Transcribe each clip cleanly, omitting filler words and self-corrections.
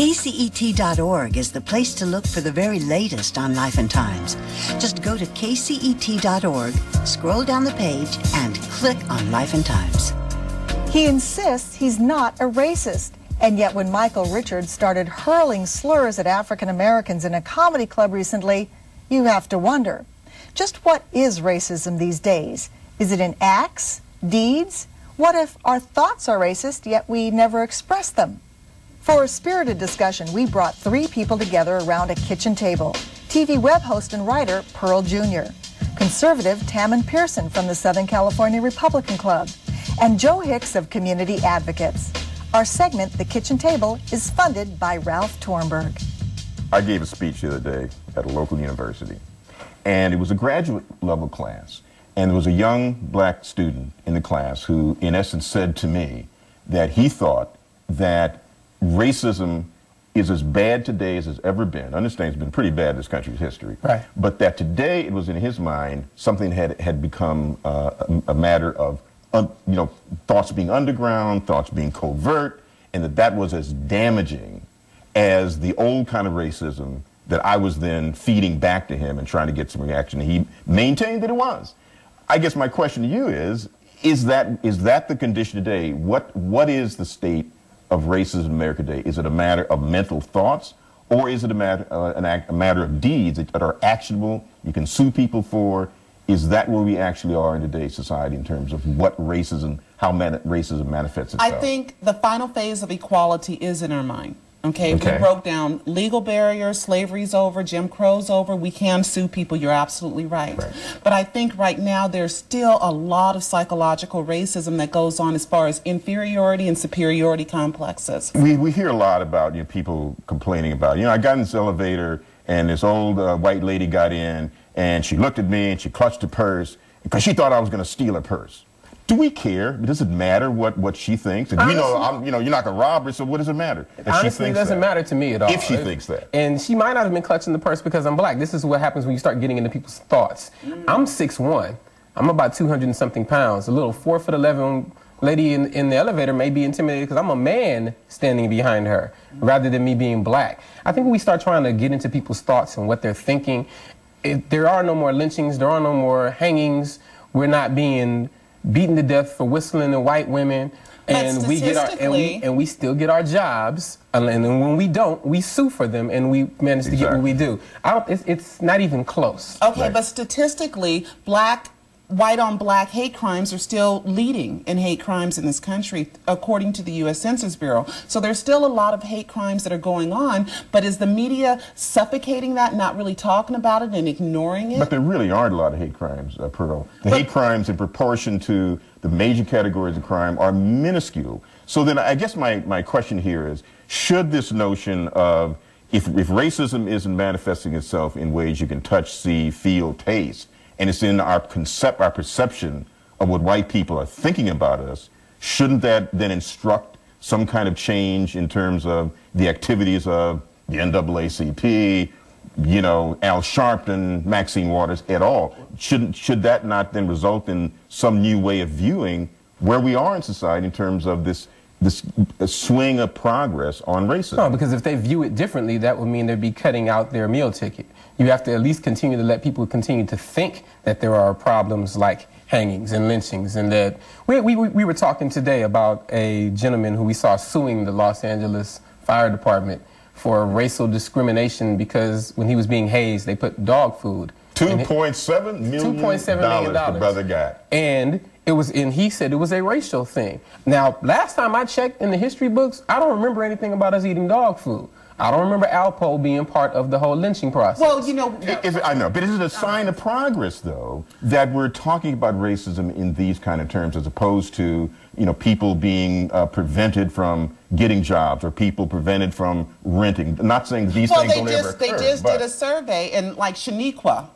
KCET.org is the place to look for the very latest on life and times. Just go to KCET.org, scroll down the page, and click on Life and Times. He insists he's not a racist. And yet when Michael Richards started hurling slurs at African Americans in a comedy club recently, you have to wonder, just what is racism these days? Is it in acts, deeds? What if our thoughts are racist, yet we never express them? For a spirited discussion, we brought three people together around a kitchen table. TV web host and writer Pearl Jr., conservative Tammin Pearson from the Southern California Republican Club, and Joe Hicks of Community Advocates. Our segment, The Kitchen Table, is funded by Ralph Tornberg. I gave a speech the other day at a local university, and it was a graduate level class, and there was a young black student in the class who, in essence, said to me that he thought that racism is as bad today as it's ever been. I understand it's been pretty bad in this country's history. Right. But that today it was in his mind something had become a matter of thoughts being underground, thoughts being covert, and that was as damaging as the old kind of racism that I was then feeding back to him and trying to get some reaction. He maintained that it was. I guess my question to you is that the condition today? What is the state of racism in America today? Is it a matter of mental thoughts, or is it a matter of deeds that are actionable, you can sue people for? Is that where we actually are in today's society in terms of what racism, how racism manifests itself? I think the final phase of equality is in our mind. Okay, we broke down legal barriers, slavery's over, Jim Crow's over, we can sue people, you're absolutely right. But I think right now there's still a lot of psychological racism that goes on as far as inferiority and superiority complexes. We hear a lot about people complaining about, I got in this elevator and this old white lady got in and she looked at me and she clutched her purse because she thought I was going to steal her purse. Do we care? Does it matter what she thinks? And honestly, you're not going to rob her, so what does it matter? Honestly, it doesn't matter to me at all. If she thinks that. And she might not have been clutching the purse because I'm black. This is what happens when you start getting into people's thoughts. I'm 6'1". I'm about 200 and something pounds. A little 4'11" lady in the elevator may be intimidated because I'm a man standing behind her rather than me being black. I think when we start trying to get into people's thoughts and what they're thinking, there are no more lynchings, there are no more hangings, we're not being beaten to death for whistling at white women, and we still get our jobs, and when we don't, we sue for them, and we manage to get what we do. It's not even close. Okay, but statistically, white on black hate crimes are still leading in hate crimes in this country, according to the U.S. Census Bureau. So there's still a lot of hate crimes that are going on, but is the media suffocating that, not really talking about it and ignoring it? But there really aren't a lot of hate crimes, Pearl. The hate crimes in proportion to the major categories of crime are minuscule. So then I guess my question here is, should this notion of if racism isn't manifesting itself in ways you can touch, see, feel, taste, and it's in our perception of what white people are thinking about us, shouldn't that then instruct some kind of change in terms of the activities of the NAACP, Al Sharpton, Maxine Waters et al.? Should that not then result in some new way of viewing where we are in society in terms of this swing of progress on racism? No, because if they view it differently, that would mean they'd be cutting out their meal ticket. You have to at least continue to let people continue to think that there are problems like hangings and lynchings, and that we were talking today about a gentleman who we saw suing the Los Angeles Fire Department for racial discrimination because when he was being hazed, they put dog food. $2.7 million the brother got. And he said it was a racial thing. Now, last time I checked in the history books, I don't remember anything about us eating dog food. I don't remember Alpo being part of the whole lynching process. Well, I know, but is it a sign of progress, though, that we're talking about racism in these kind of terms as opposed to, people being prevented from getting jobs or people prevented from renting? I'm not saying these things don't ever occur. They just did a survey, and like Shaniqua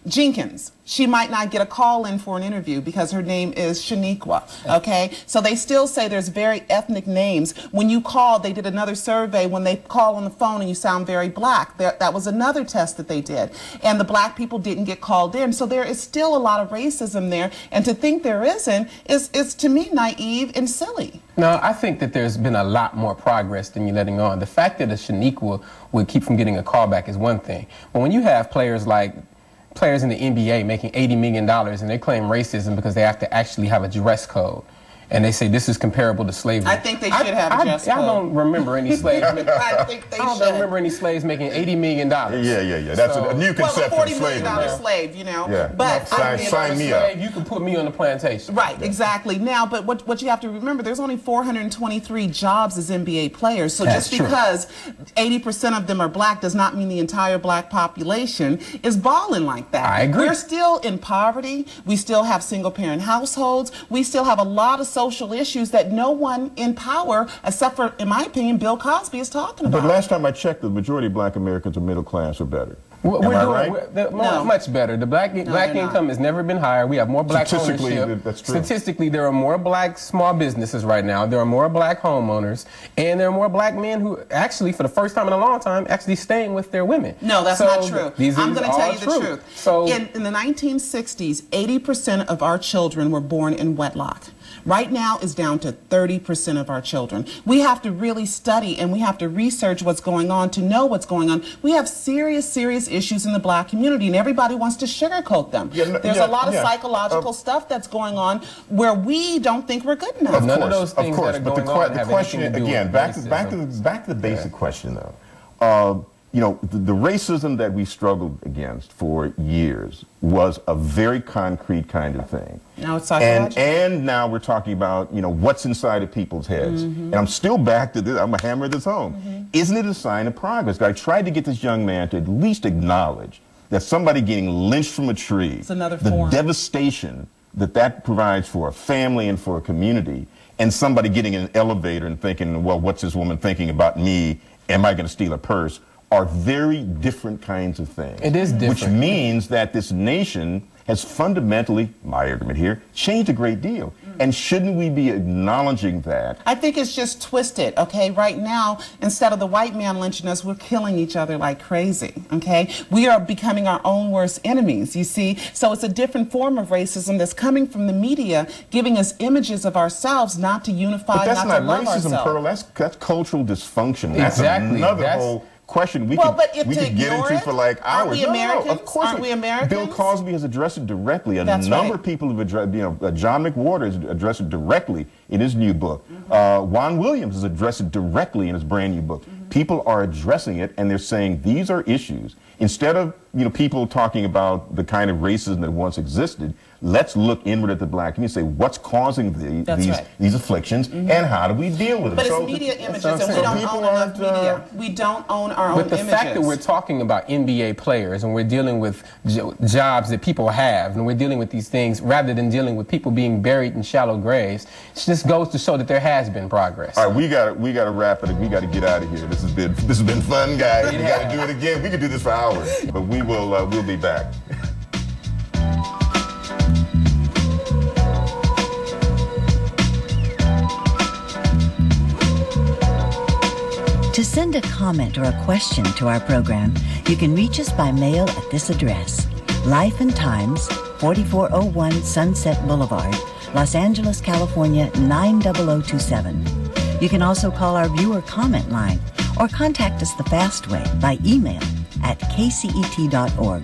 Jenkins, she might not get a call in for an interview because her name is Shaniqua, okay? So they still say there's very ethnic names. When you call, they did another survey when they call on the phone and you sound very black. That was another test that they did. And the black people didn't get called in. So there is still a lot of racism there. And to think there isn't is to me, naive and silly. No, I think that there's been a lot more progress than you're letting on. The fact that a Shaniqua would keep from getting a call back is one thing. But when you have players in the NBA making $80 million and they claim racism because they have to actually have a dress code. And they say this is comparable to slavery. I think they should have a dress code. I don't remember any slaves. I think they should. I don't remember any slaves making $80 million. Yeah. That's a new conception well, of slavery. $40 million slave, you know. Yeah. But sign me up. You can put me on the plantation. Right, exactly. Now, but what you have to remember, there's only 423 jobs as NBA players. So That's just because 80% of them are black does not mean the entire black population is balling like that. I agree. We're still in poverty. We still have single-parent households. We still have a lot of social issues that no one in power, except for, in my opinion, Bill Cosby, is talking about. But last time I checked, the majority of black Americans are middle class or better. We're right? much better. The black income has never been higher. We have more black ownership. That's true. Statistically, there are more black small businesses right now. There are more black homeowners, and there are more black men who actually, for the first time in a long time, actually staying with their women. No, that's not true. I'm going to tell you the truth. So, in the 1960s, 80% of our children were born in wedlock. Right now is down to 30% of our children. We have to really study and we have to research what's going on to know what's going on. We have serious issues in the black community and everybody wants to sugarcoat them. There's a lot of psychological stuff that's going on where we don't think we're good enough. None of those things that are but going on the have question anything to do again, with back to the basic question though. You know, the racism that we struggled against for years was a very concrete kind of thing. Now it's psychological. And now we're talking about, you know, what's inside of people's heads. And I'm still back to this. I'm going to hammer this home. Isn't it a sign of progress? I tried to get this young man to at least acknowledge that somebody getting lynched from a tree, it's another the form. devastation that provides for a family and for a community, and somebody getting in an elevator and thinking, well, what's this woman thinking about me? Am I going to steal a purse? Are very different kinds of things. It is different. Which means that this nation has fundamentally, my argument here, changed a great deal. And shouldn't we be acknowledging that? I think it's just twisted, okay? Right now, instead of the white man lynching us, we're killing each other like crazy, okay? We are becoming our own worst enemies, you see? So it's a different form of racism that's coming from the media, giving us images of ourselves, not to unify, not to love ourselves. But that's not racism, Pearl. That's cultural dysfunction. That's exactly. another whole question we could get into for like hours. Aren't we Americans? No, of course Aren't we Americans? Bill Cosby has addressed it directly. A That's number right. of people have addressed, John McWhorter has addressed it directly in his new book. Juan Williams has addressed it directly in his brand new book. People are addressing it and they're saying these are issues. Instead of people talking about the kind of racism that once existed, let's look inward at the black community and say what's causing these afflictions and how do we deal with them. But it's media images and we don't own enough media. We don't own our own images. But the fact that we're talking about NBA players and we're dealing with jobs that people have and we're dealing with these things rather than dealing with people being buried in shallow graves, it just goes to show that there has been progress. All right, we got to wrap it. We got to get out of here. This has been fun, guys. We got to do it again. We could do this for hours, but we'll be back. To send a comment or a question to our program, you can reach us by mail at this address: Life and Times, 4401 Sunset Boulevard, Los Angeles, California 90027. You can also call our viewer comment line or contact us the fast way by email at kcet.org.